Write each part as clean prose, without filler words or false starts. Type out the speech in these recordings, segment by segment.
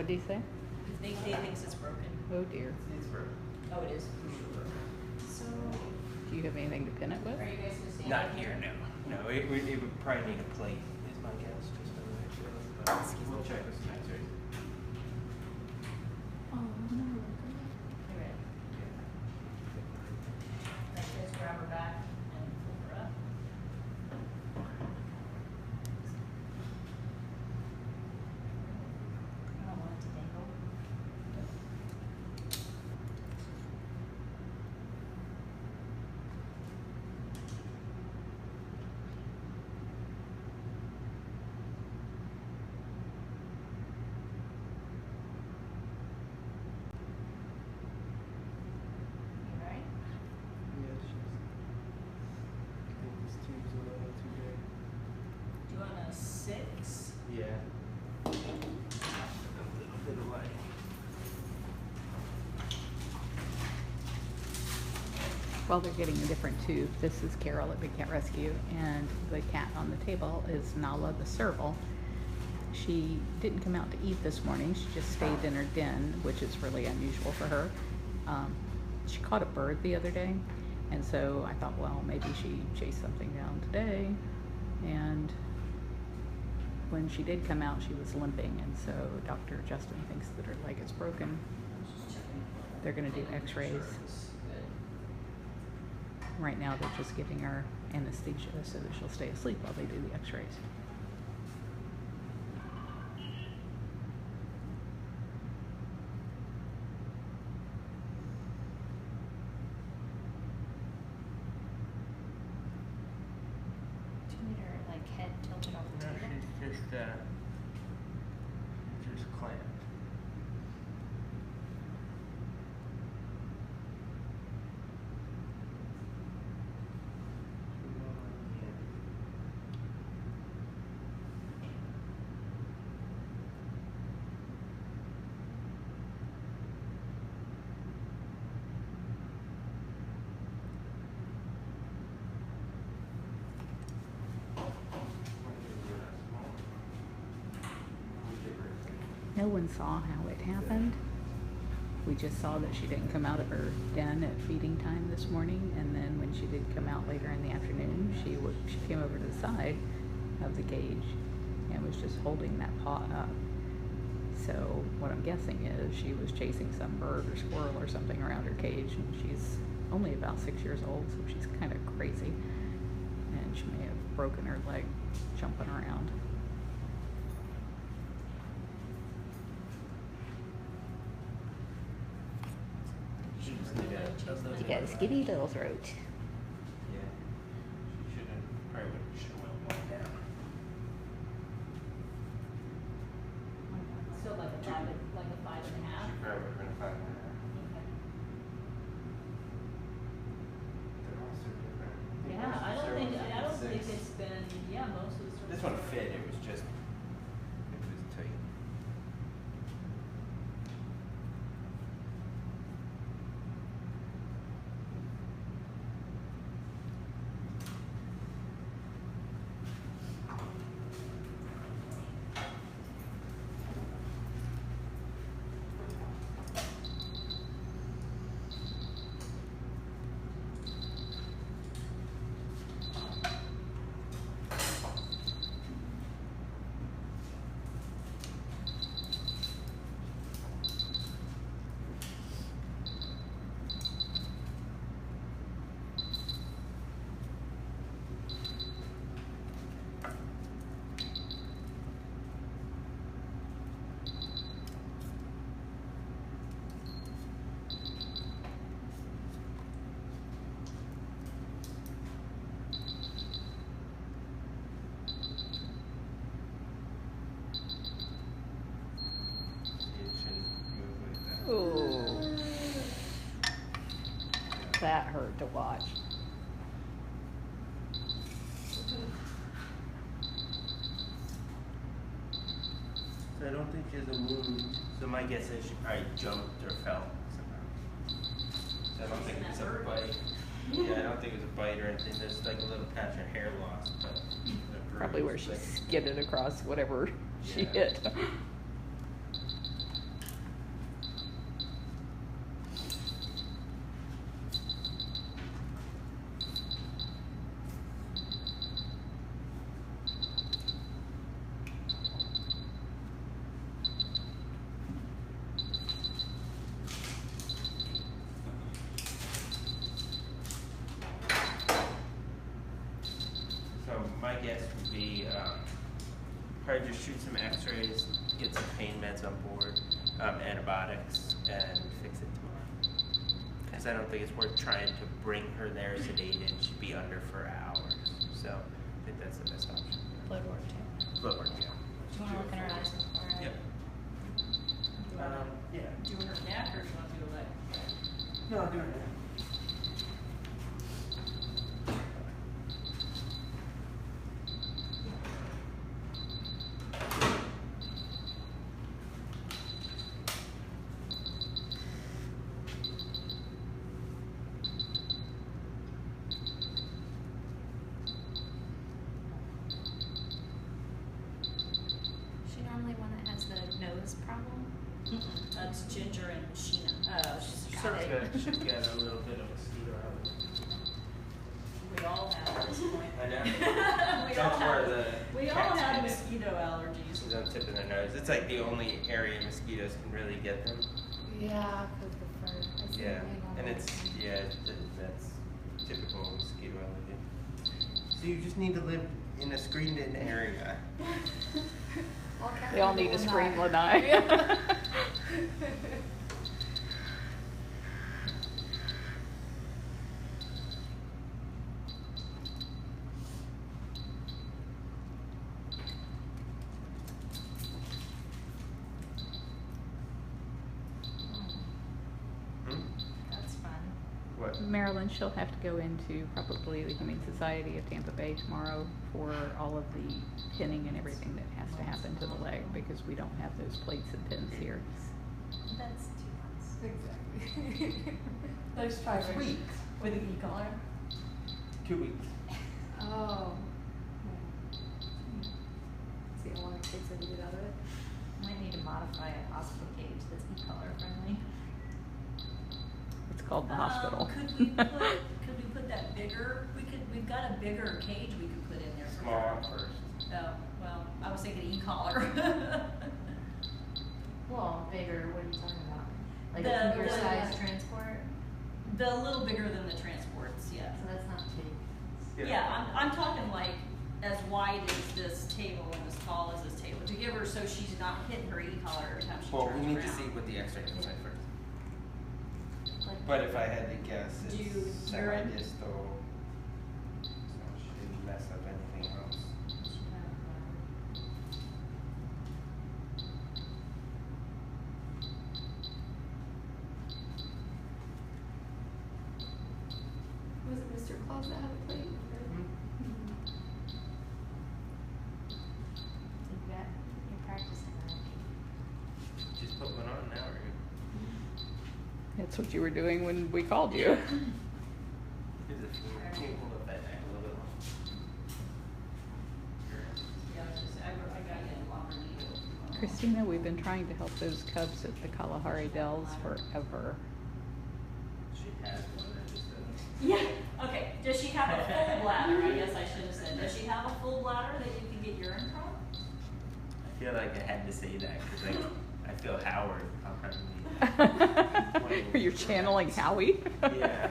What did he say? He thinks it's broken. Oh dear. It's broken. Oh, it is. So, Do you have anything to pin it with? are you guys gonna stand? Not here, no. No, it would probably need a plate, is my guess, just to make sure. But we'll check this next week. Oh no. You ready? Let's just grab her back and pull her up. I don't want it to dangle. You right? Yeah, it's just. I think this tube's a little too big. Do you want a 6? Yeah. A little bit of light. Well, they're getting a different tube. This is Carol at Big Cat Rescue, and the cat on the table is Nala the Serval. She didn't come out to eat this morning. She just stayed in her den, which is really unusual for her. She caught a bird the other day, and so I thought, well, maybe she chased something down today. And when she did come out, she was limping, and so Dr. Justin thinks that her leg is broken. They're going to do x-rays. Right now, they're just giving her anesthesia so that she'll stay asleep while they do the x-rays. Do you need her like head tilted off the No, table? she's just clamped. No one saw how it happened. We just saw that she didn't come out of her den at feeding time this morning, and then when she did come out later in the afternoon, she came over to the side of the cage and was just holding that paw up. So what I'm guessing is she was chasing some bird or squirrel or something around her cage, and she's only about 6 years old, so she's kind of crazy, and she may have broken her leg jumping around. She just needed a She got a skinny little throat. Yeah. She should have walked down. Still like a 5 and a half. She probably would have been a 5 and a half. Okay. They're all so different. Yeah, I don't think it's been, most of the. This one fit, it was just, it was tight. Oh, that hurt to watch. So I don't think she has a wound. So my guess is she probably jumped or fell somehow. So I don't think it's a bite. Yeah, I don't think it's a bite or anything. There's like a little patch of hair loss, but Probably where she like, skidded across whatever she Yeah. hit. shoot some x-rays, get some pain meds on board, antibiotics, and fix it tomorrow. Because I don't think it's worth trying to bring her there sedated. She'd be under for hours. So I think that's the best option. Blood work too. Blood work, yeah. Do you want to look in her eyes before I? Yep. Yeah. Do her neck or do you want to do a leg? No, I'll do it now. Is she normally one that has the nose problem? That's Ginger and Sheena. Sort of good. She's got a little bit of mosquito allergy. We all have at this point. I know. We That's all where have. the We all cats have get mosquito allergies. She's on tip of their nose. It's like the only area mosquitoes can really get them. Yeah, because the fur. I see Yeah, it right and on it's the- that's typical mosquito allergy. So you just need to live in a screened-in area. They all need a screen, Lanai. Hmm? That's fun. What? Marilyn, she'll have to go into probably the Humane Society of Tampa Bay tomorrow for all of the pinning and everything that has to happen to the leg because we don't have those plates and pins here. That's 2 months. Exactly. There's 5 weeks. With an e-collar? 2 weeks. Oh. See how long it takes her to get out of it? Might need to modify a hospital cage that's e-collar friendly. It's called the hospital. Could we put that bigger? We've got a bigger cage we could put in there for Small her. one first. Oh, well, I was thinking e-collar. Well, bigger, what are you talking about? Like The- a bigger the- size transport? The little bigger than the transports, yeah. So that's not big. Yeah, I'm talking like as wide as this table and as tall as this table, to give her so she's not hitting her e-collar every time she Well, turns we need around. to see what the X-ray looks like first. Like, But if I had to guess, Do it's urine? semi-distal, so it shouldn't mess up anything else. Was it Mr. Claus that had a plate? you're practicing already. Just put one on now, or That's what you were doing when we called you. is it? Can you hold up that neck a little bit? Yeah, I was just, I got you a longer needle. Christina, we've been trying to help those cubs at the Kalahari Dells forever. She has one. I just Yeah, okay, does she have a full bladder? I guess I should have said, does she have a full bladder that you can get urine from? I feel like I had to say that because I feel Howard behind me. You're channeling Howie? Yeah.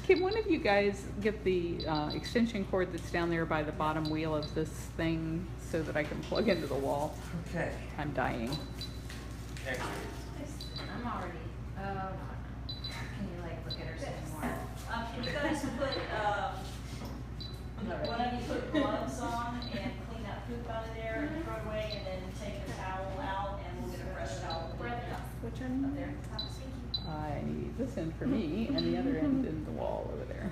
Can one of you guys get the extension cord that's down there by the bottom wheel of this thing so that I can plug into the wall? Okay. I'm dying. X-rays. I'm already, oh, no. Can you like look at her some more? Can you guys put, one of you put gloves on and clean that poop out of there and throw it away and then take a towel out and we'll get a fresh towel. Which Up one? there. I need this end for me and the other end in the wall over there.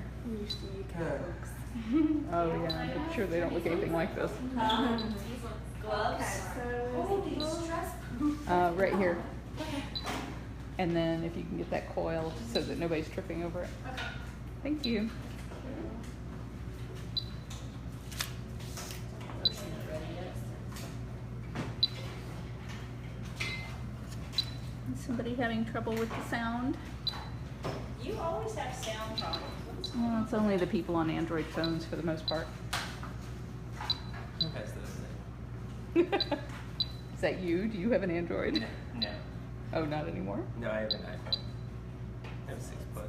Oh yeah, I'm sure they don't look anything like this. Gloves. Oh, these stress. Right here. And then if you can get that coil so that nobody's tripping over it. Okay. Thank you. Is somebody having trouble with the sound? You always have sound problems. What's Well, it's only the people on Android phones for the most part. That's the thing. Is that you? Do you have an Android? No. Oh, not anymore? No, I have an iPhone. I have 6 Plus.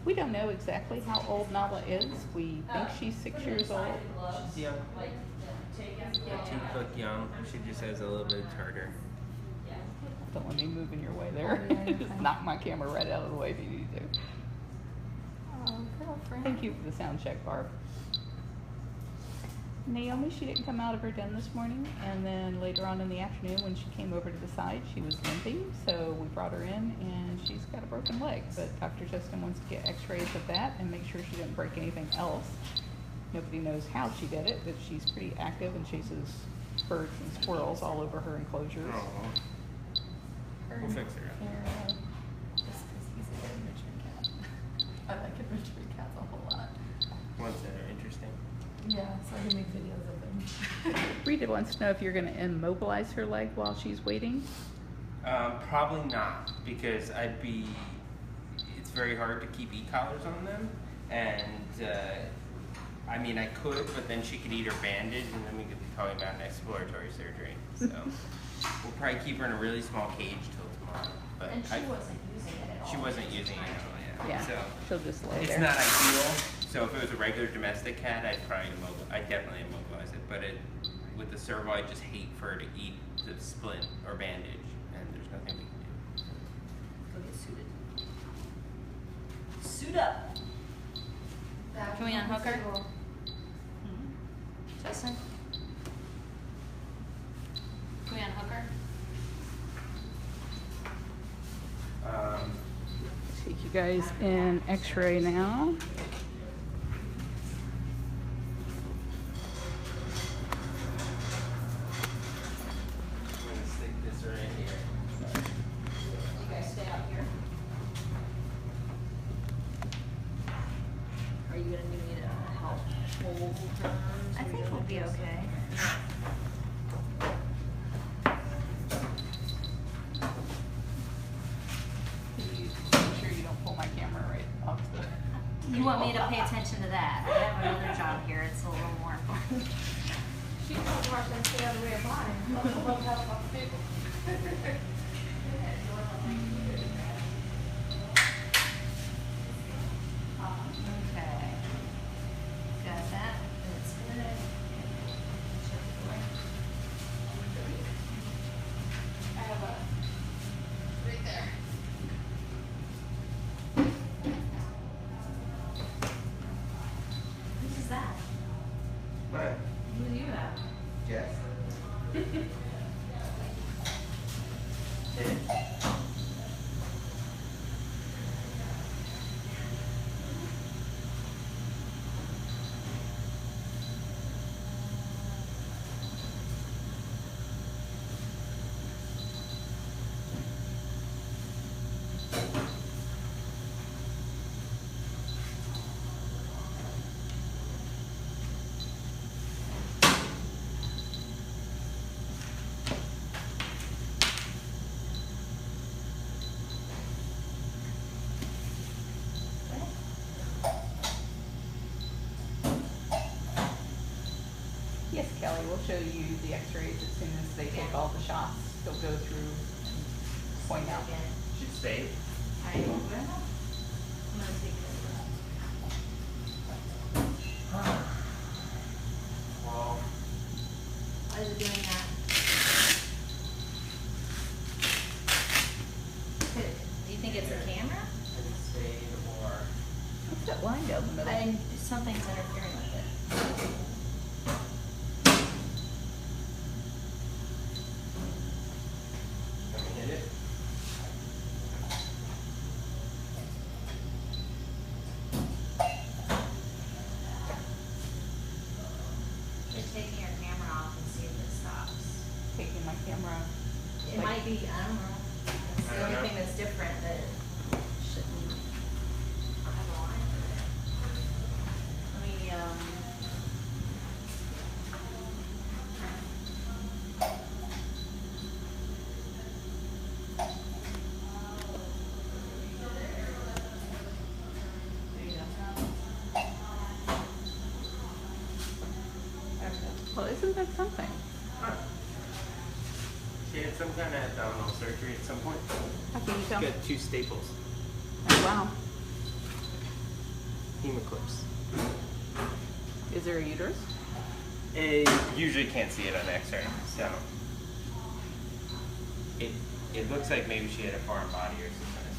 We don't know exactly how old Nala is. We think she's 6 years old. She's young. Like, take it. Yeah, she look young. She just has a little bit of tartar. Yeah. Don't let me move in your way there. Oh, yeah, you're Just fine. knock my camera right out of the way if you need to. Oh, girlfriend. Thank you for the sound check, Barb. Naomi, she didn't come out of her den this morning, and then later on in the afternoon when she came over to the side, she was limping, so we brought her in, and she's got a broken leg, but Dr. Justin wants to get x-rays of that and make sure she didn't break anything else. Nobody knows how she did it, but she's pretty active and chases birds and squirrels all over her enclosures. Oh, we'll fix her. Carol. Just 'cause he's a good adventure cat. I like adventure cats a whole lot. Ones that are interesting. Yeah, so I can make videos of them. Rita wants to know if you're going to immobilize her leg while she's waiting. Probably not, because it's very hard to keep e-collars on them, and I mean I could, but then she could eat her bandage, and then we could be talking about an exploratory surgery. So we'll probably keep her in a really small cage till tomorrow. But And she wasn't using it at all. She wasn't using it at all, Yeah, So she'll just lay it's there. not ideal. So if it was a regular domestic cat, I'd definitely immobilize it. But with the Serval, I just hate for her to eat the splint or bandage, and there's nothing we can do. Go get suited. Suit up. Can we unhook her? Justin? Can we unhook her? Take you guys in x-ray now. I'm gonna stick this right here. Sorry. You guys stay out here. Are you gonna need me to help hold her? I think we'll be okay. Can you make sure you don't pull my camera right off the... You want me to pay attention to that? I have another job here, it's a little more important. She told Martha to stay out of the way of mine. Okay. Got that? That's good. I have a, right there. Who's that? What? Who you at? Jess? Yes, Kelly, we'll show you the x-rays as soon as they take all the shots. They'll go through and point out. Should stay. I will. I'm gonna take this. Well, Why is it doing that? Do you think it's a camera? I can stay or. What's that line down the middle? Something's interfering with it. Let me hit it. You're taking your camera off and see if it stops. Taking my camera. It Like- might be, I don't know. It's I the don't only know. thing that's different that shouldn't have a line for it. Let me, there you go. Well, isn't that something? Huh. She had some kind of abdominal surgery at some point. How can you tell? Got 2 staples. Oh, wow. Hemoclips. Is there a uterus? It usually can't see it on X-ray, so it looks like maybe she had a foreign body or something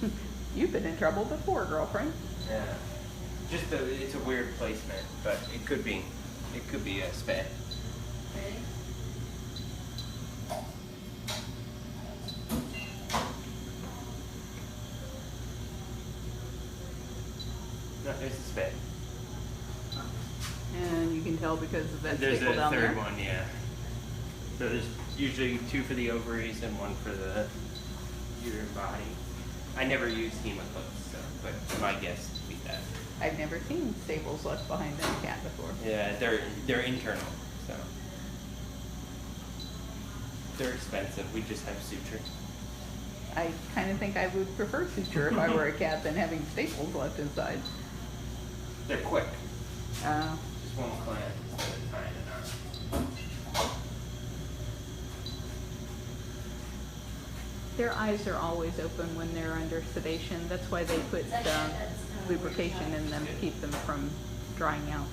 like that. You've been in trouble before, girlfriend. Yeah. It's a weird placement, but it could be a spay. Ready? No, there's a spay. And you can tell because of that There's staple a down third there. one, yeah. So there's usually 2 for the ovaries and 1 for the uterine body. I never use hemoclips, so, but my guess would be that. I've never seen staples left behind in a cat before. Yeah, they're internal, so they're expensive. We just have suture. I kind of think I would prefer suture if I were a cat than having staples left inside. They're quick. Uh, Just one clamp instead of tying it on. Their eyes are always open when they're under sedation. That's why they put That's kind of lubrication in them to keep them from drying out.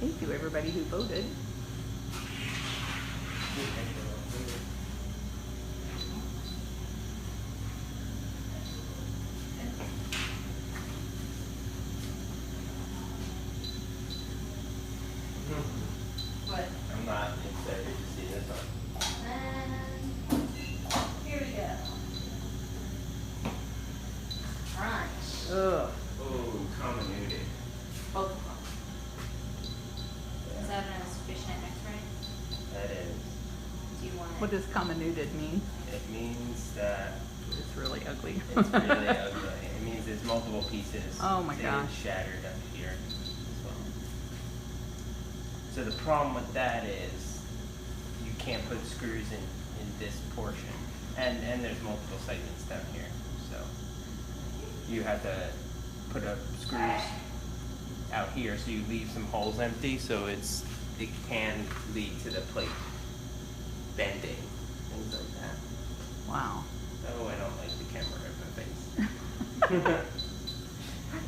Thank you, everybody who voted. What? I'm not excited to see this one. And here we go. Crunch. Ugh. Oh, comminuted. Both of them. Is that a sufficient X-ray? That is. Do you want it? What does comminuted mean? It means that It's really ugly. it's really ugly. It means there's multiple pieces. Oh my Say gosh. it's shattered up here as well. So the problem with that is you can't put screws in this portion. And there's multiple segments down here. So you have to put up screws out here so you leave some holes empty so it can lead to the plate bending, things like that. Wow. Oh, I don't like the camera in my face.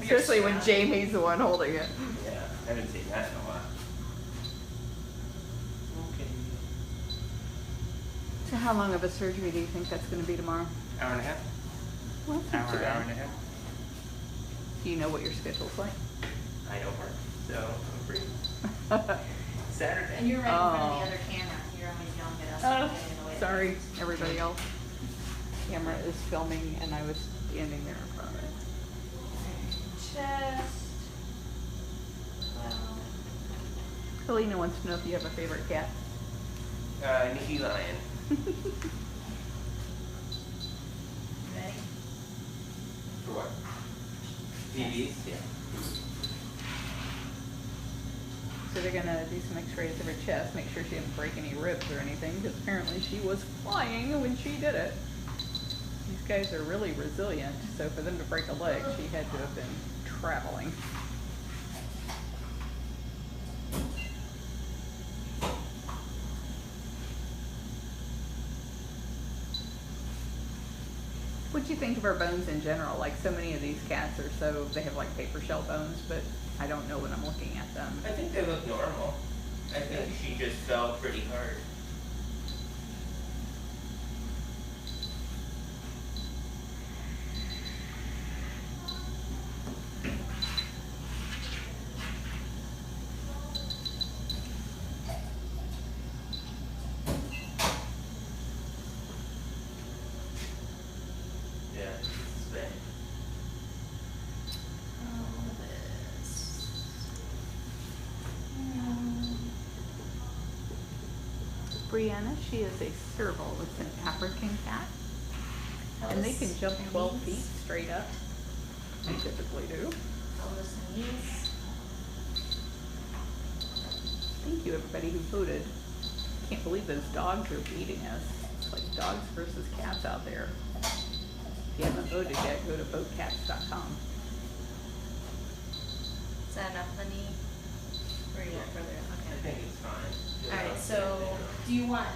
Especially when Jamie's the one holding it. Yeah, I haven't seen that in a while. Okay. So how long of a surgery do you think that's going to be tomorrow? Hour and a half? Well, that's not too bad. Hour and a half. Do you know what your schedule's like? I don't work, so I'm free. Saturday. And you're right in front of Oh. the other camera. You're always yelling at us. Oh, and getting in the way. sorry, everybody else. Camera is filming and I was standing there in front of it. Chest. Well, Helena wants to know if you have a favorite cat. Nikki Lion. ready? For what? TVs? Yeah. So they're gonna do some x-rays of her chest, make sure she didn't break any ribs or anything, because apparently she was flying when she did it. These guys are really resilient, so for them to break a leg, she had to have been traveling. What'd you think of her bones in general? Like so many of these cats are they have like paper shell bones, but I don't know when I'm looking at them. I think they look normal. I think she just fell pretty hard. Yeah, it's bad. All this. Brianna, she is a serval. It's an African cat. And they can jump 12 feet straight up. They typically do. Elvis and Niece. Thank you, everybody who voted. Can't believe those dogs are beating us. It's like dogs versus cats out there. If you haven't voted yet, go to votecats.com. that enough of the knee? Or you want further? I Okay. think it's fine. Alright, so do you want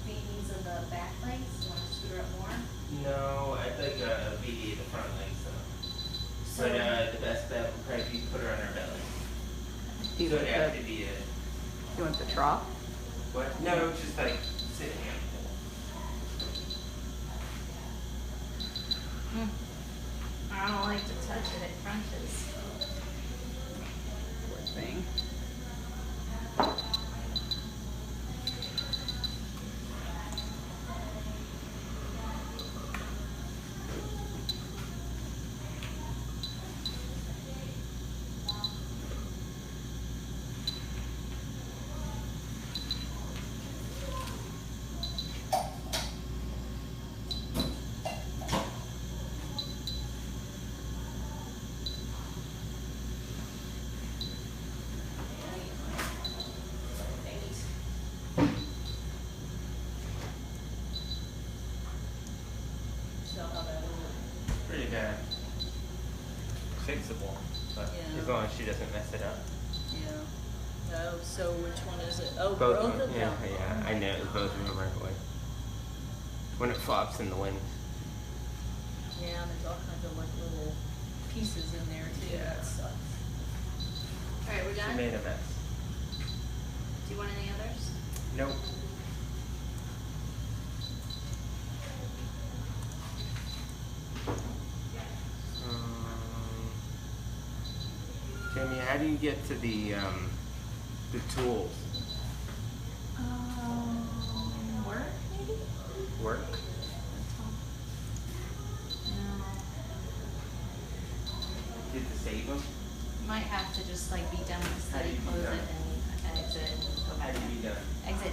VDs of the back legs? You want to scooter up more? No, I'd like a VD of the front legs though. So But the best bet would probably be put her on her belly. Do you So want it'd have the, to be a, you want the trough? what? No, just like sitting up. I don't like to touch it, it crunches. Poor thing. So how that is. Pretty bad. Fixable, but Yeah. as long as she doesn't mess it up. Yeah. Oh, so which one is it? Oh, Both both of of them. them. Yeah, I know both of them right away. When it flops in the wind. Yeah, and there's all kinds of like little pieces in there too. Yeah. That sucks. Alright, we're She done? made a mess. Do you want any others? Nope. Jamie, how do you get to the tools? Work maybe? Work? No. Did to save them? Might have to just like be done with the study, How do you close do it and exit and go How back do you in. be done? Exit,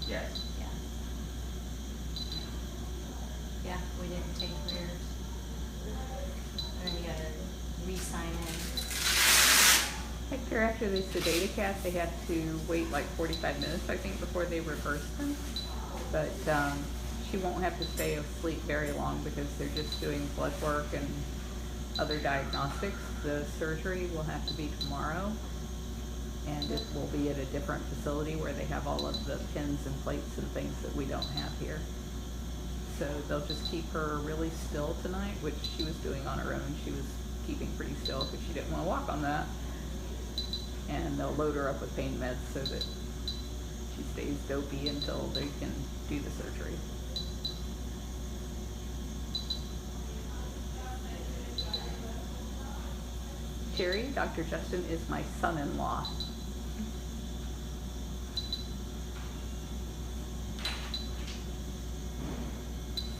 Yes. yeah. Yeah, we didn't take yours. And then you gotta re-sign in. Hector, after they sedate a cat, they have to wait like 45 minutes, I think, before they reverse them. But she won't have to stay asleep very long because they're just doing blood work and other diagnostics. The surgery will have to be tomorrow, and it will be at a different facility where they have all of the pins and plates and things that we don't have here. So they'll just keep her really still tonight, which she was doing on her own. She was keeping pretty still because she didn't want to walk on that. And they'll load her up with pain meds so that she stays dopey until they can do the surgery. Jerry, Dr. Justin is my son-in-law.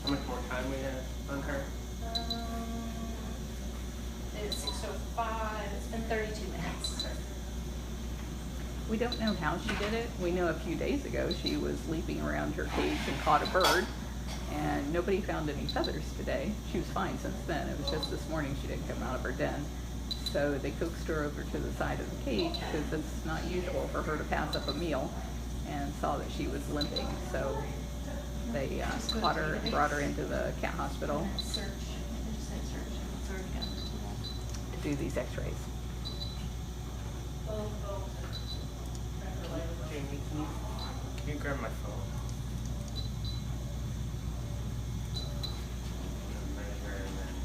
How much more time we have on her? It's 6:05, it's been 32 minutes. We don't know how she did it. We know a few days ago she was leaping around her cage and caught a bird, and nobody found any feathers today. She was fine since then. It was just this morning she didn't come out of her den. So they coaxed her over to the side of the cage because it's not usual for her to pass up a meal, and saw that she was limping. So they caught her and brought her into the cat hospital Search, I just said search, it's already got the to do these x-rays. Jamie, can you grab my phone? Measure and then-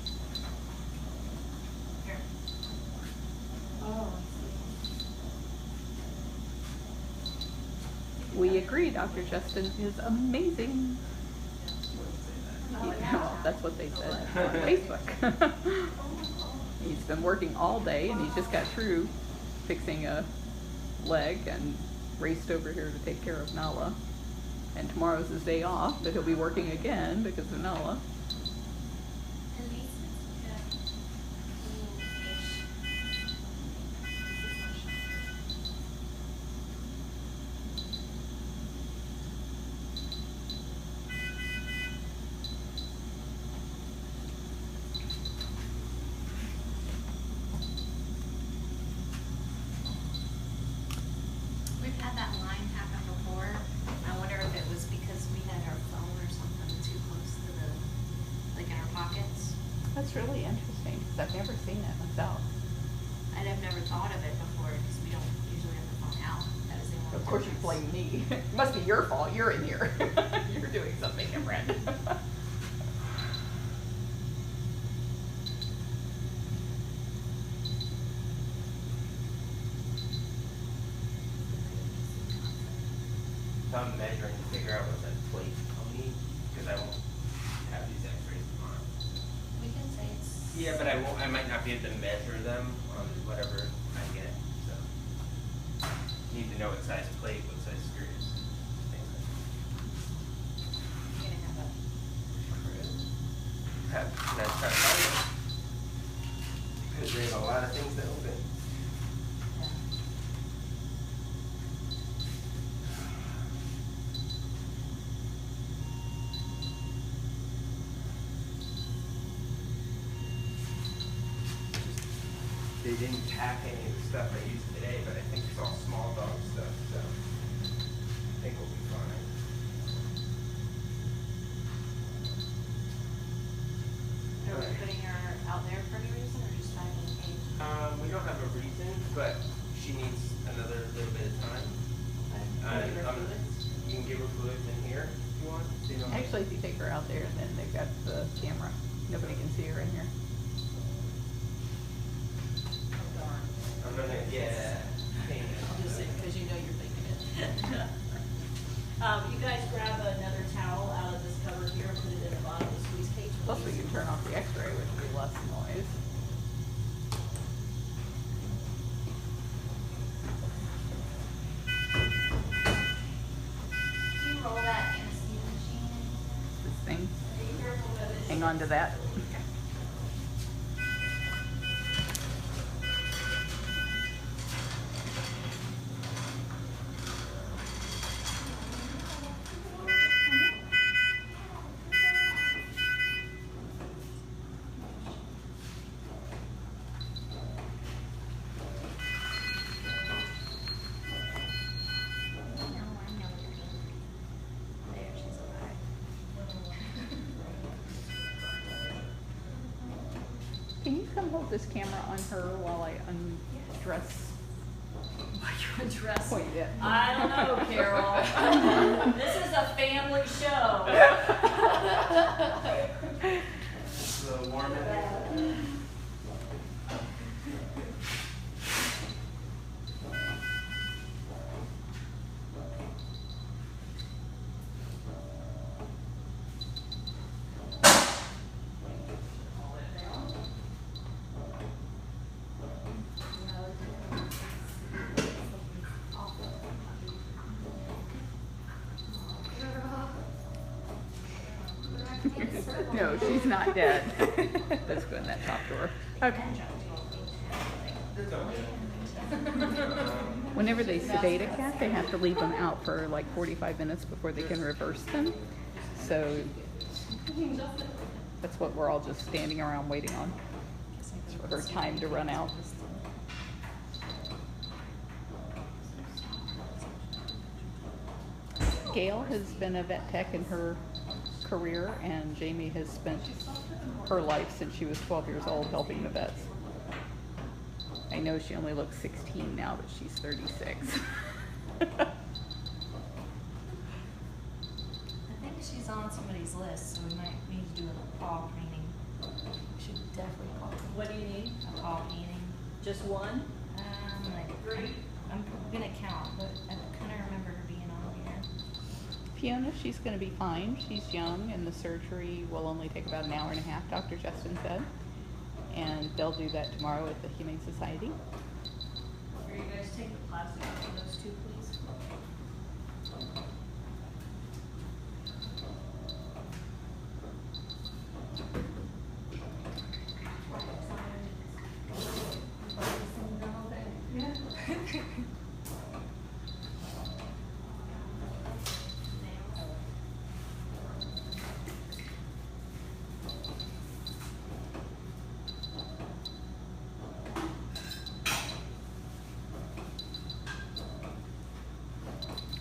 Here. Oh, We agree, Dr. Justin is amazing. Well, that's what they said on Facebook. He's been working all day and he just got through fixing a leg and raced over here to take care of Nala. And tomorrow's his day off, but he'll be working again because of Nala. And these, yeah. We've had that line happen before. I wonder if it was because we had our phone or something too close to the, like in our pockets. That's really interesting. I've never seen it myself. I'd have never thought of it before, because we don't usually have the phone out. That is the only Of course you difference. blame me. It must be your fault. You're in here. You're doing something different. So I'm measuring to figure out what that plate I'll need, because I won't have these x-rays tomorrow. We can say it's. Yeah, but I might not be able to measure them on whatever I get, so. Need to know what size plate, what size screws, things like that. You're gonna have a crew. Can I start fighting? Because there's a lot of things to open. Yeah. They didn't tack any of the stuff I used today, but I think it's all small dog stuff, so I think we'll be fine. Are we putting her out there for any reason, or just finding a? We don't have a reason, but she needs another little bit of time. Give her I'm- fluids? You can give her fluids in here if you want. So you don't- Actually, if you take her out there, then they've got the camera. Nobody can see her in here. I'm gonna, yeah. Pain it. I'll just say, because you know you're thinking it. You guys grab another towel out of this cover here and put it in the bottom of the squeeze cage. Plus we can turn off the x-ray, which would be less noise. Do you roll that anesthesia machine? This thing. Be careful with it. Hang on to that. No, I know you're doing. There, she's alive. Can you come hold this camera on her while I undress? Why you're dressed? Point it. I don't know, Carol. This is a family show. It's a little warm in here. No, she's not dead. Let's go in that top drawer. Okay. It's okay. Whenever they sedate a cat, they have to leave them out for like 45 minutes before they can reverse them. So that's what we're all just standing around waiting on. It's for her time to run out. Gail has been a vet tech in her career, and Jamie has spent her life since she was 12 years old helping the vets. I know she only looks 16 now, but she's 36. I think she's on somebody's list, so we might need to do a paw cleaning. We should definitely call it What do you need? a paw cleaning. Just one? Like, I'm gonna count, but I kinda remember her being on here. Fiona, she's going to be fine. She's young, and the surgery will only take about an hour and a half, Dr. Justin said. And they'll do that tomorrow at the Humane Society. Here, you guys take the plastic off of those two, please.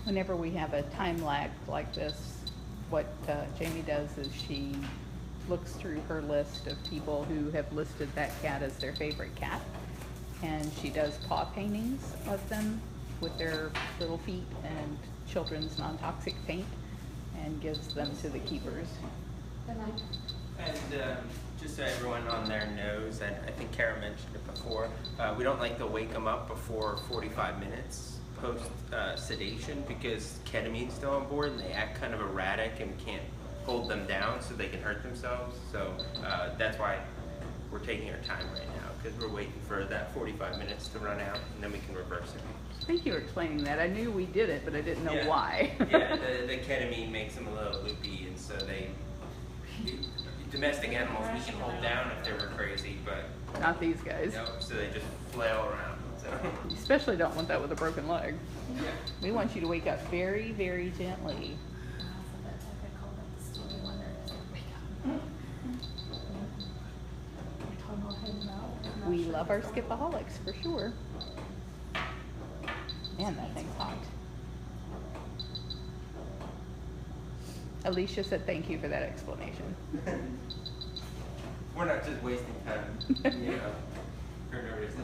Whenever we have a time lag like this, what Jamie does is she looks through her list of people who have listed that cat as their favorite cat. And she does paw paintings of them with their little feet and children's non-toxic paint and gives them to the keepers. And just so everyone on there knows, and I think Kara mentioned it before, we don't like to wake them up before 45 minutes post sedation because ketamine's still on board and they act kind of erratic and can't hold them down so they can hurt themselves. So that's why we're taking our time right now because we're waiting for that 45 minutes to run out and then we can reverse it. Thank you for explaining that. I knew we did it, but I didn't know Yeah. why. Yeah, the ketamine makes them a little loopy, and so domestic animals we can hold down if they were crazy, but Not these guys. nope, so they just flail around. So You especially don't want that with a broken leg. yeah. We want you to wake up very, very gently. We love our skipaholics for sure. Man, that thing's hot. Alicia said thank you for that explanation. We're not just wasting time, you know, for no reason.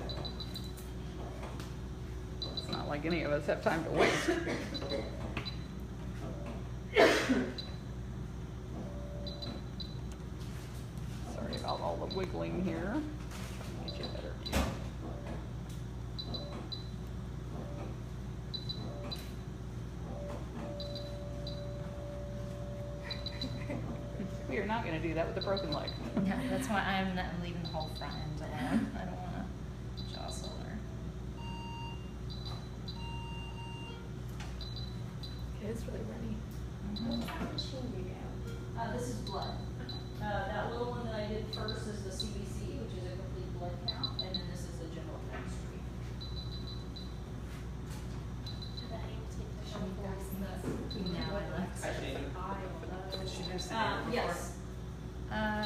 It's not like any of us have time to waste. Sorry about all the wiggling here. Get you a better view. We are not going to do that with a broken leg. Yeah, that's why I'm leaving the whole front end alone. I don't wanna jostle her. It is really runny. This is blood. That little one that I did first is the CBC, which is a complete blood count, and then this is the general chemistry. No, I left. Actually, Yes.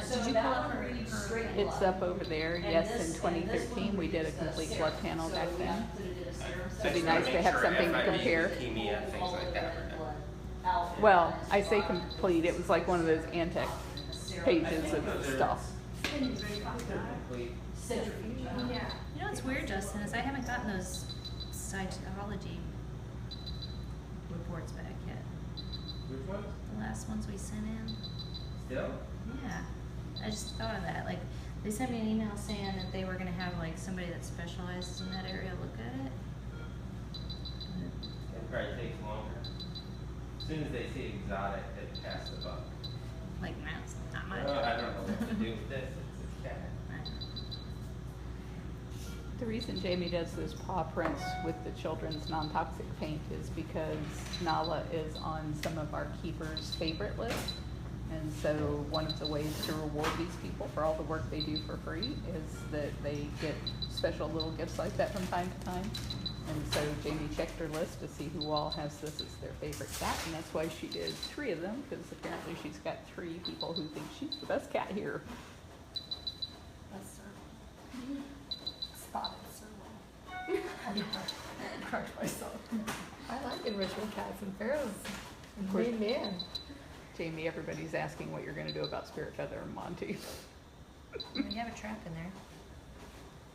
So Did you pull that up one her? reads her- straight It's blood. up over there. And Yes, this- in and this 2013 we one did a reads complete serum. blood panel So back we then. did a serum So it'd be section. nice to have Sure, something to FIV, compare. leukemia, things All like of that. the blood out. Well, I say complete, it was like one of those Antec pages of stuff. Complete. Centrifuge. Yeah. You know what's weird, Justin, is I haven't gotten those cytology reports back yet. Which one? The last ones we sent in. Still? Yeah, I just thought of that. Like, they sent me an email saying that they were gonna have like somebody that specializes in that area look at it. It probably takes longer. As soon as they see exotic, they pass the buck. Like, that's not my Oh, job. I don't know what to do with this. It's a cat. The reason Jamie does those paw prints with the children's non-toxic paint is because Nala is on some of our keepers' favorite list. And so one of the ways to reward these people for all the work they do for free is that they get special little gifts like that from time to time. And so Jamie checked her list to see who all has this as their favorite cat, and that's why she did 3 of them, because apparently she's got 3 people who think she's the best cat here. That's Serval. Spotted Serval. I crushed myself. I like enrichment cats and Pharaoh's a course. mean man. Jamie, everybody's asking what you're gonna do about Spirit Feather and Monty. You have a trap in there.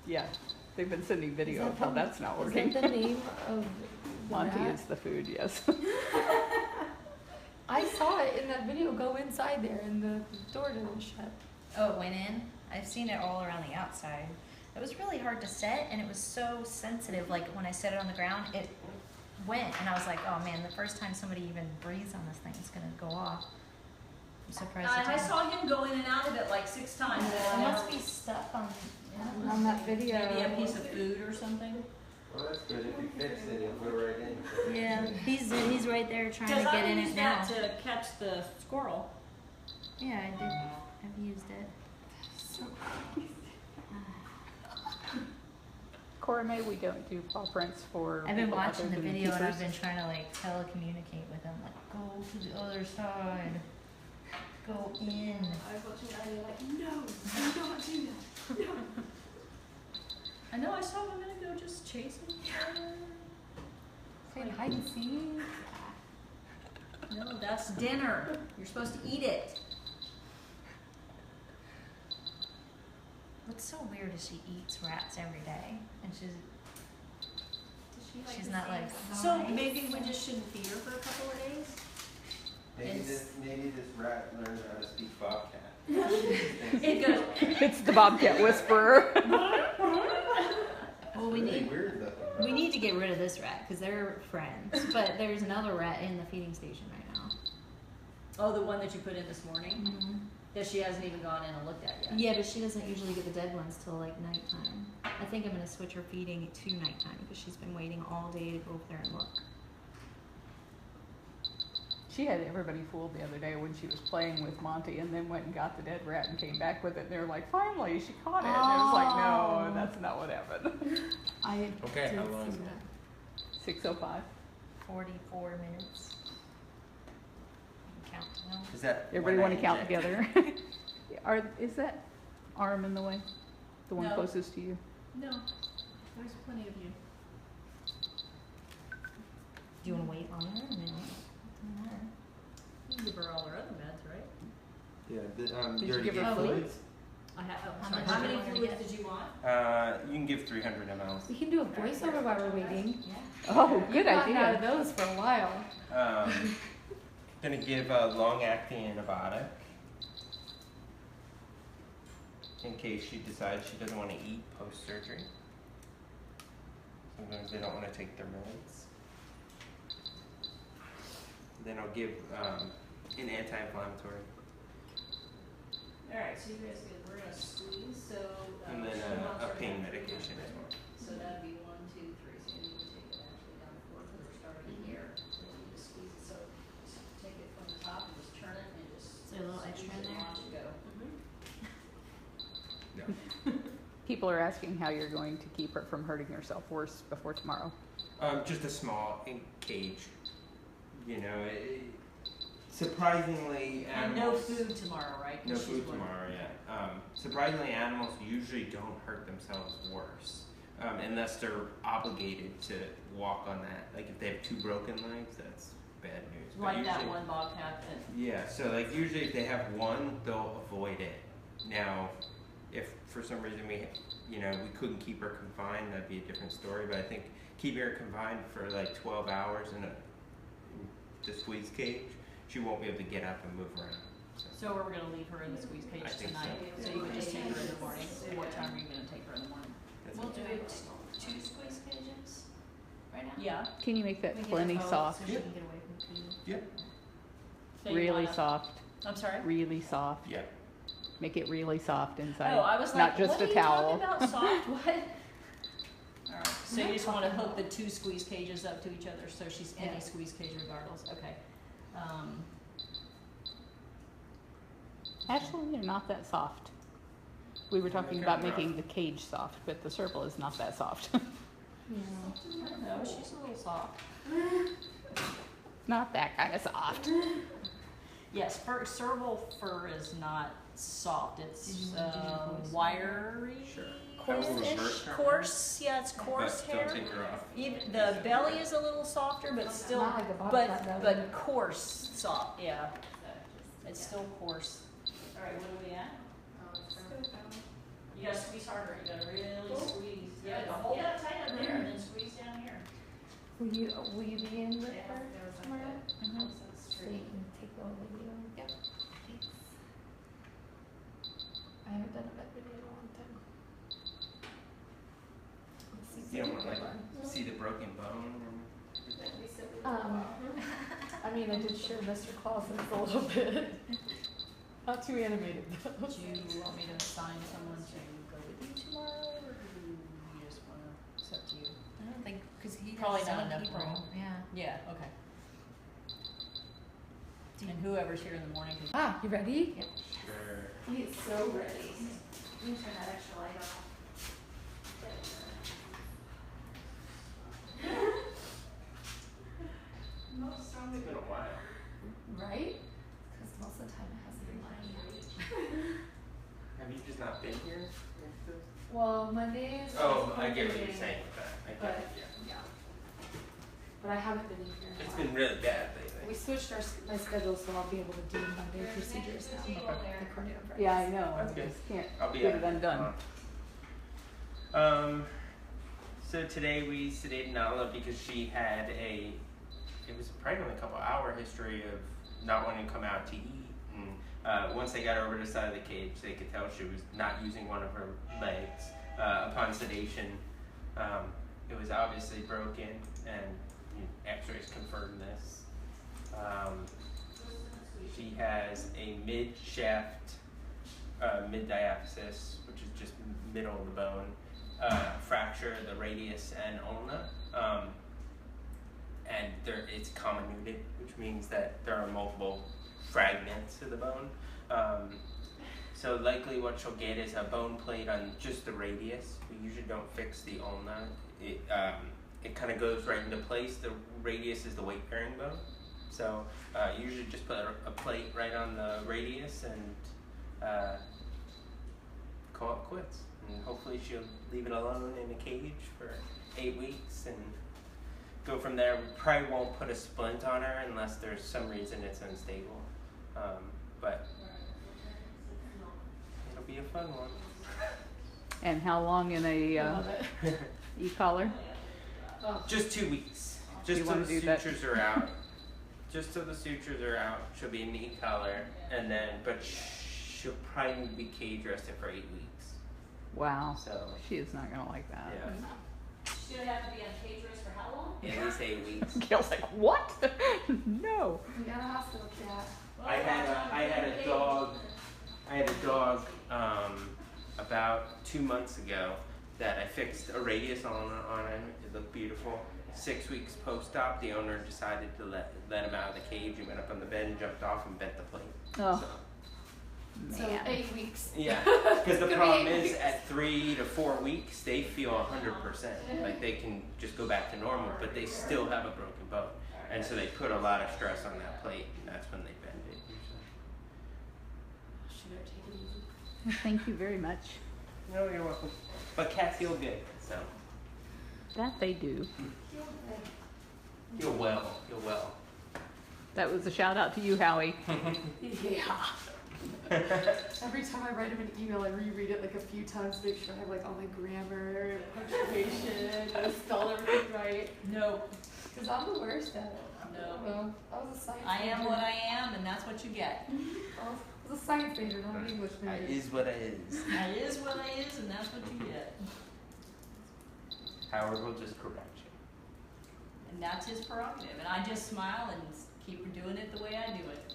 Yeah, they've been sending video Is of that how the- that's not working. Is that the name of the Monty rat? is the food, yes. I saw it in that video go inside there and the door didn't shut. Oh, it went in? I've seen it all around the outside. It was really hard to set, and it was so sensitive. Like, when I set it on the ground, it went, and I was like, oh man, the first time somebody even breathes on this thing, it's gonna go off. I'm surprised it And I didn't. saw him go in and out of it like 6 times. There must be stuff on, On that video. Maybe a piece of food or something. Well, that's good. If you fix it, it'll go right in. yeah, he's right there trying to Because get I in it used now. that to catch the squirrel. Yeah, I did. I've used it. Cora May, we don't do paw prints for I've been people watching other the than video and I've keepers. been trying to like telecommunicate with him, like, go to the other side. Go in. I was watching that and like, no, do not do that. No. I know, I saw him a minute ago just chasing her. Playing hide and seek. No, that's dinner. You're supposed to eat it. What's so weird is she eats rats every day, and she's not like. So maybe we just shouldn't feed her for a couple of days? Maybe this rat learned how to speak bobcat. It goes. It's the bobcat whisperer. Well, we need to get rid of this rat because they're friends. But there's another rat in the feeding station right now. Oh, the one that you put in this morning? Mm-hmm. That she hasn't even gone in and looked at yet. Yeah, but she doesn't usually get the dead ones till like nighttime. I think I'm gonna switch her feeding to nighttime because she's been waiting all day to go over there and look. She had everybody fooled the other day when she was playing with Monty and then went and got the dead rat and came back with it. And they were like, finally, she caught it. And it was like, no, that's not what happened. Okay, how long is it? 6:05. 44 minutes. Count now. Is that Everybody one want to I count inject? together? Is that arm in the way? The one No. closest to you? No, there's plenty of you. Do you want to wait longer? Or no? Doesn't matter. You can give her all her other meds, right? Yeah, Did you you already give her gave fluids? fluids? I have. How Sorry, much how do you many want her to fluids get? did you want? You can give 300 mLs. We can do a voiceover while we're waiting. Yeah. Oh, good You've gotten out of idea. those for a while. Gonna give a long-acting antibiotic in case she decides she doesn't want to eat post-surgery. Sometimes they don't want to take their meds. Then I'll give an anti-inflammatory, Alright, so you guys good, we're gonna squeeze, so. and then a pain medication as well. So that'd be 1, 2, 3, so you need to take it actually down the floor, because we're starting here, so you need to squeeze it, so just take it from the top and just turn it and just. Is there a little extra in squeeze it there? and watch it go. No. People are asking how you're going to keep her from hurting herself worse before tomorrow. Just a small cage. You know, surprisingly, And animals. no food tomorrow, right? 'Cause No she's food one- tomorrow, yeah. Surprisingly, animals usually don't hurt themselves worse, unless they're obligated to walk on that. Like if they have 2 broken legs, that's bad news. But Like that usually- one bobcat that. Yeah, so like usually if they have one, they'll avoid it. Now, if for some reason we couldn't keep her confined, that'd be a different story. But I think keeping her confined for like 12 hours in the squeeze cage, she won't be able to get up and move around. So we're gonna leave her in the squeeze cage I think tonight, so you can just take her in the morning. What time are you gonna take her in the morning? That's We'll it. do 2 squeeze cages right now. Yeah. Can you make that We get plenty a boat soft? So she can get away from the pee. Yep. So you Really wanna- soft. I'm sorry? Really soft. Yeah. Make it really soft inside. Oh, I was Not like, just what a are you towel. talking about, soft, what? Alright, so you just wanna hook the 2 squeeze cages up to each other, so she's in Yeah. a squeeze cage regardless, okay. Actually, they're not that soft. We were talking Make about her rough. making the cage soft, but the Serval is not that soft. I don't know, she's a little soft. Not that kind of soft. Yes, Serval fur is not soft, Did it's you wanna do the voice? wiry. Sure. I will reverse Coarse-ish, her. coarse, yeah, it's coarse But hair. don't take her off. Even, the belly is a little softer, but still, Not like the bobcat belly. but coarse, soft, yeah. It's still coarse. Alright, what are we at? You gotta squeeze harder, you gotta really squeeze. Yeah, hold that tight up there and then squeeze down here. Will you be in with her tomorrow? Mhm. So you can take a little video? Yep. Thanks. I haven't done a vet video in a long time. Let's see if You don't I want can to get like one. see the broken bone. I mean, I did share Mr. Clausen's a little bit. Not too animated though. Do you want me to assign someone to go with you tomorrow, or do you just wanna, it's up to you? I don't think, because he Probably has not 7 enough people. room. Yeah. Yeah, okay. And whoever's here in the morning can. Ah, you ready? Yep. Sure. He is so ready. Let me turn that extra light off. It's been a while. Right? Because most of the time it has to be mine. Have you just not been here? Well, Mondays. Oh, is I get what open you're day, saying with that. I get But it, yeah. yeah. But I haven't been in here. in a It's while. been really bad lately. We switched my schedule, so I'll be able to do Monday procedures now. The cornea practice. Yeah, I know. That's I good. just can't I'll be get at it undone. So today we sedated Nala because she had it was probably only a couple hour history of not wanting to come out to eat. And once they got her over to the side of the cage, they could tell she was not using one of her legs. Upon sedation, it was obviously broken, and x-rays confirmed this. She has a mid-shaft mid-diaphysis, which is just middle of the bone, fracture of the radius and ulna, and it's comminuted, which means that there are multiple fragments of the bone. So likely what she'll get is a bone plate on just the radius. We usually don't fix the ulna. It kind of goes right into place. The radius is the weight-bearing bone. So usually just put a plate right on the radius and call it quits. And hopefully she'll leave it alone in a cage for 8 weeks and go from there. We probably won't put a splint on her unless there's some reason it's unstable. But it'll be a fun one. And how long in a Love it. e-collar? Just 2 weeks. You Just till wanna the do that? sutures are out. Just till the sutures are out, she'll be in the e-collar, and then, but she'll probably need to be cage arrested for 8 weeks. Wow. So, She is not gonna like that. yeah, She's gonna have to be on cage arrest for how long? at least 8 weeks. Gail's like, what? No. We got a hospital cat. I had a dog about 2 months ago that I fixed a radius on him. It looked beautiful. 6 weeks post-op, the owner decided to let him out of the cage. He went up on the bed and jumped off and bent the plate. Oh, So man. 8 weeks. Yeah, because the Could be problem 8 is weeks. at 3 to 4 weeks, they feel 100%. Like they can just go back to normal, but they still have a broken bone. And so they put a lot of stress on that plate, and that's when they bend it usually. Should I take it easy? Well, thank you very much. No, you're welcome. But cats feel good, so. That they do. You're well. You're well. That was a shout out to you, Howie. Yeah. Every time I write him an email, I reread it like a few times to make sure I have like all my grammar, punctuation, I spell everything right. No. Because I'm the worst at it. No. Well, I was a science I am major. what I am, and that's what you get. I was a science major, not an English major. It is what it is. That is what I is, and that's what you get. Howard will just correct you. And that's his prerogative. And I just smile and keep doing it the way I do it.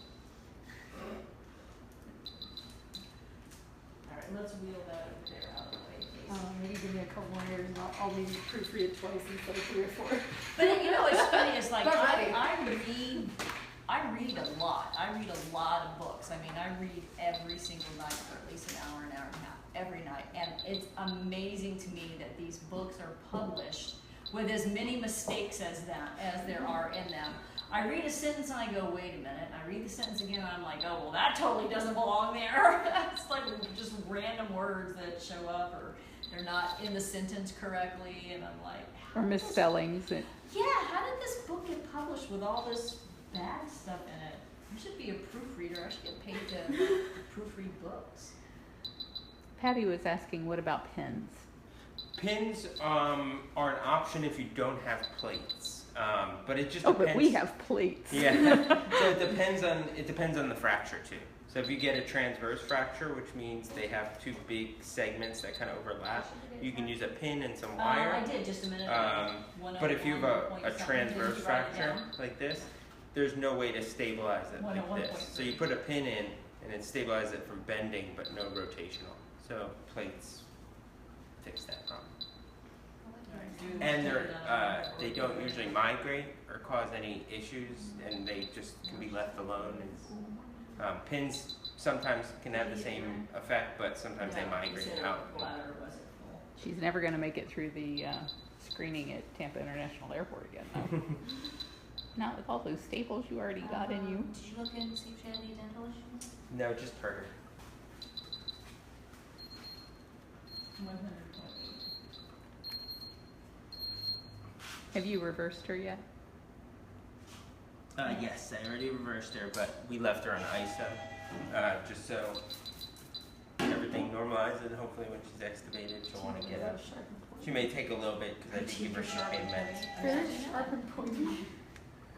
All right, let's wheel that over there out of the way, please. Maybe give me a couple more years and I'll maybe proofread it twice instead of 3 or 4. But you know, it's funny. It's like Not ready. I read a lot. I read a lot of books. I mean, I read every single night for at least an hour and a half every night, and it's amazing to me that these books are published with as many mistakes as there are in them. I read a sentence and I go, wait a minute. I read the sentence again and I'm like, oh well, that totally doesn't belong there. It's like just random words that show up, or they're not in the sentence correctly, and I'm like, Or misspellings. yeah, how did this book get published with all this bad stuff in it? I should be a proofreader. I should get paid to proofread books. Patty was asking, what about pins? Pins are an option if you don't have plates, but it just Oh, depends. but we have plates. Yeah, so it depends on the fracture too. So if you get a transverse fracture, which means they have 2 big segments that kind of overlap, you can use a pin and some wire. I did just a minute ago. But if you have 101 a point something, transverse did you write it fracture down? like this, there's no way to stabilize it like 101.3. this. So you put a pin in and it stabilizes it from bending, but no rotational. So plates fix that problem. And they don't usually migrate or cause any issues, and they just can be left alone. And pins sometimes can have the same effect, but sometimes they migrate out. She's never going to make it through the screening at Tampa International Airport again, though. Not with all those staples you already got in you. Did you look in and see if she had any dental issues? No, just her. 100.8. Have you reversed her yet? Yes, I already reversed her, but we left her on ISO, just so everything normalizes, and hopefully when she's extubated, she'll want to get up. She may take a little bit because I did give her some pain meds. Very sharp and pointy.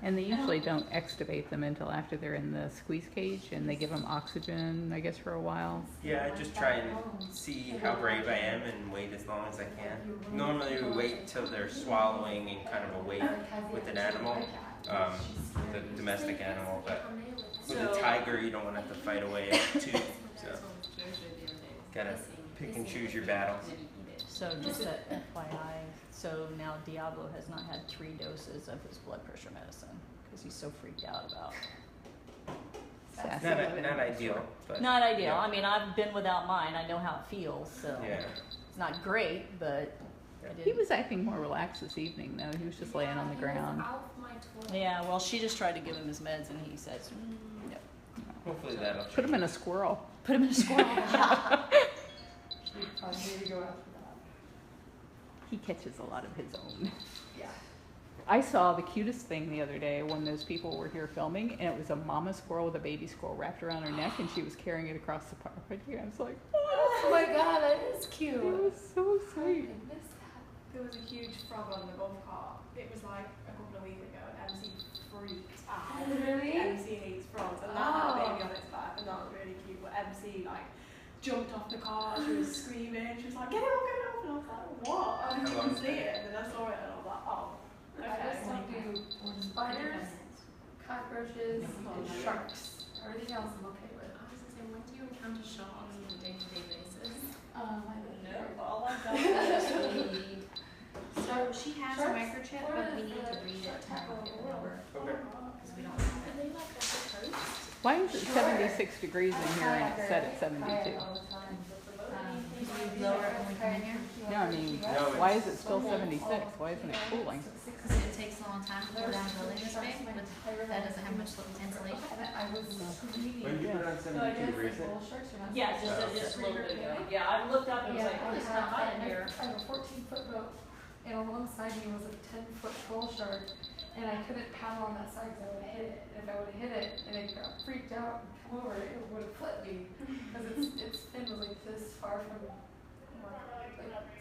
And they usually don't extubate them until after they're in the squeeze cage, and they give them oxygen, I guess, for a while. Yeah, I just try and see how brave I am and wait as long as I can. Normally we wait till they're swallowing and kind of awake with an animal, the domestic animal, but with a tiger you don't want to have to fight away at the tube, so gotta pick and choose your battles. So just a FYI, so now Diablo has not had 3 doses of his blood pressure medicine because he's so freaked out about. Sassy Not, living. not ideal, but Not ideal. yeah. I mean, I've been without mine. I know how it feels. So Yeah. it's not great, but I did. He was acting more relaxed this evening, though. He was just laying on the ground. Yeah. Well, she just tried to give him his meds, and he says, no. Hopefully that'll Put him in a squirrel. Put him in a squirrel. We probably need to go after that. He catches a lot of his own. Yeah. I saw the cutest thing the other day when those people were here filming, and it was a mama squirrel with a baby squirrel wrapped around her neck, and she was carrying it across the park. I was like, Oh my god, that is cute. it was so sweet. I missed that. There was a huge frog on the golf cart. It was like a couple of weeks ago, and MC freaked out. Oh, Really? MC hates frogs, and that had a baby on its back, and that was really cute. But MC like jumped off the car, she was screaming, she was like, get it off, and I was like, what? I didn't even see it, and then I saw it, and I was like, oh. Okay. I just don't do spiders, cockroaches, and sharks. Everything else I'm okay with. I was gonna say, when do you encounter sharks on a day-to-day basis? I don't know. all I've got is the So she has a microchip, but we need to read it to know the number Okay. because we don't have Are it. they like the toast? Why is it 76 degrees in here and it's set at 72? Can you lower it when we come in here? No, I mean, No, why is it still 76? Why isn't it cooling? Because it takes a long time to cool down a building this big, but that doesn't have much insulation. I was reading. When you put it on 72 degrees, Yeah, just a little bit ago. Yeah, I looked up and was like, oh, it's not hot in here. I have a 14-foot boat, and alongside me was a 10-foot bull shark, and I couldn't paddle on that side because I would have hit it. And if I would have hit it and it got freaked out and come over, it would have flipped me because its fin was like this far from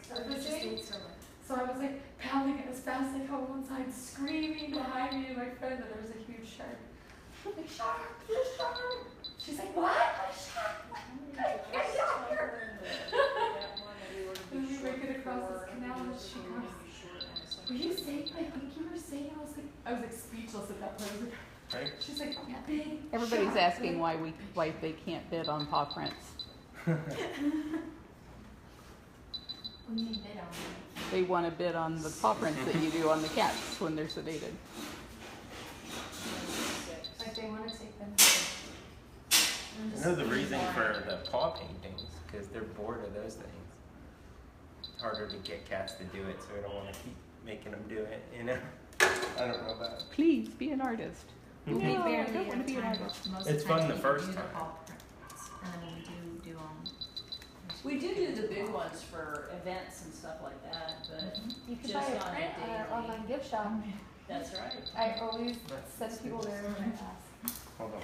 surfacing. So I was like paddling it as fast as I could on one side, screaming behind me and my friend that there was a huge shark. I'm like, shark, there's a shark. She's like, what? A shark? Get out here. And we make it across this canal and she goes, were you saying, I think you were saying, I was like speechless at that point. right? She's like, big Everybody's shark." asking why they can't bid on paw prints. We need to bid on it. They want to bid on the paw prints that you do on the cats when they're sedated. Like they want to take them. I know the reason for the paw paintings, because they're bored of those things. It's harder to get cats to do it, so I don't want to keep making them do it, you know? I don't know about it. Please be an artist. We No, I barely don't want to have be an time. artist. Most It's of the fun time the we first do the time. paw prints, and then we do We do the big ones for events and stuff like that, but You can Just buy a on a print on our daily. online gift shop. that's right. I always send people there when I ask. Hold on.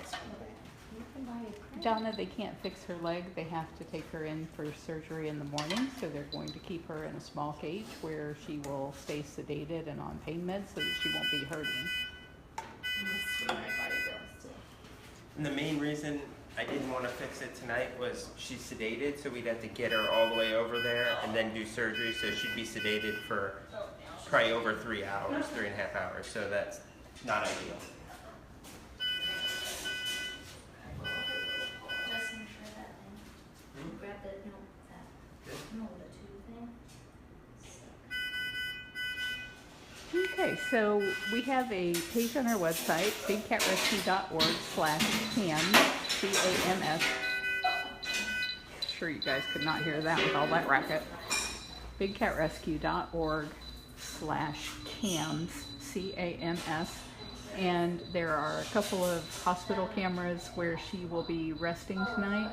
You can buy a print. Donna, they can't fix her leg. They have to take her in for surgery in the morning, so they're going to keep her in a small cage where she will stay sedated and on pain meds so that she won't be hurting. And the main reason I didn't want to fix it tonight was she's sedated, so we'd have to get her all the way over there and then do surgery, so she'd be sedated for probably over 3 hours, 3.5 hours, so that's not ideal. Justin, try that thing. Grab the, the tube thing. Okay, so we have a page on our website, bigcatrescue.org/CAMS, C-A-M-S. Sure you guys could not hear that with all that racket. bigcatrescue.org/CAMS, C-A-M-S. And there are a couple of hospital cameras where she will be resting tonight,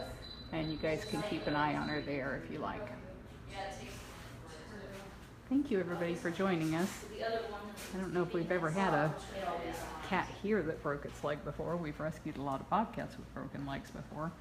and you guys can keep an eye on her there if you like. Thank you everybody for joining us. I don't know if we've ever had a cat here that broke its leg before. We've rescued a lot of bobcats with broken legs before.